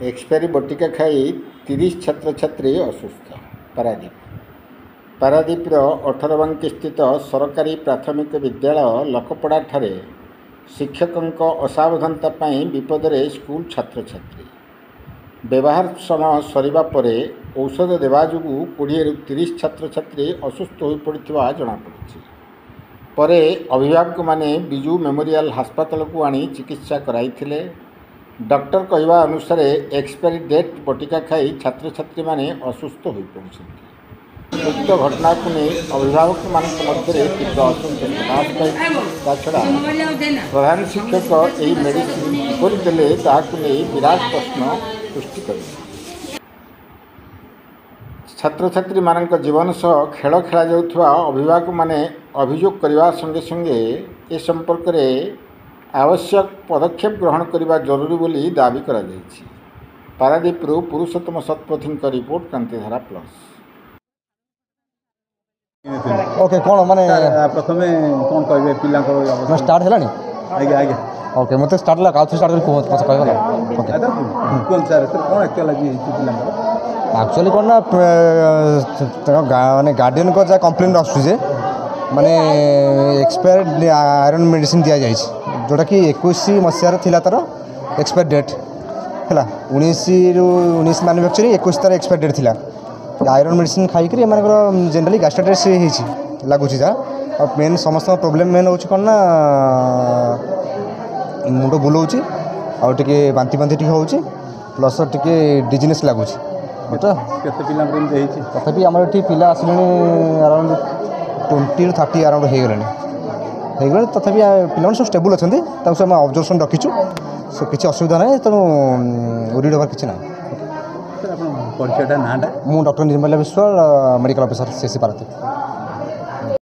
Expiry बटिका खाई 30 छात्र छात्री असुस्थ। पारादीपर 18 स्थित सरकारी प्राथमिक विद्यालय लकपड़ा ठारे शिक्षकों असावधानता विपदरे स्कूल छात्र छात्री। व्यवहार समय सरिबा परे औषध देवा जोगु 20-30 छात्र छात्री असुस्थ हो पड़ा जमापड़ी। परे अभिभावक माने बिजू मेमोरियल हास्पिटाल को आनी चिकित्सा कराइथिले। डॉक्टर कहवा अनुसार एक्सपायरी डेट बटिका खाई छात्र छात्री माने असुस्थ हो पड़ुछन्ति। उक्त घटना को नहीं अभिभावक मध्य तीव्र असंतोष प्रकाश पाई। छड़ा प्रधान शिक्षक यही मेडिसिन किपरि देले ताकू नहीं विराट प्रश्न सृष्टि कर। छात्र छात्री मानक जीवन सह खेल खेला जाउथवा अभिभावक माने अभियोग करने संगे संगे ए संपर्क में आवश्यक पदक्षेप ग्रहण करने जरूरी बोली दाबी करा जायछि। पारादीपरू पुरुषोत्तम शतपथी रिपोर्ट क्रांतिधारा प्लस। ओके कौन माने प्रथम कौन कहे पिला स्टार्ट है आगे आगे ओके मत स्टार्ट ला काउ स्टार्ट कर पछ कहला ओके कौन सर कौन एक्चुअली लगी पिला एक्चुअली कौन ना माने गार्डियन को जा कंप्लेंट आसु जे माने एक्सपायर्ड आयरन मेडिसिन दिया जाय जोटा कि 21 मसीहार थिला तार एक्सपायर डेट है 19 मैन्युफैक्चरिंग 21 तार एक्सपायर डेट थिला। आयरन मेडिसिन खाई जनरली गैस्ट्राइटिस लगुच जहाँ मेन समस्त प्रोब्लेम मेन हो कौन ना मुंड बुलाऊँ आगे बांति बांति टी हो प्लस टे डिजीनेस लगुच तथापि आम ये पिला आसिले अराउंड 20-30 अराउंड हो गले तथापि पिला सब स्टेबल अच्छा सब ऑब्जर्वेशन रखीचु सो किसी असुविधा ना तेणु उरीड हबार किसी ना। परिचयटा नाटा मु doctor Nirmala Vishwal medical officer CC Paradip.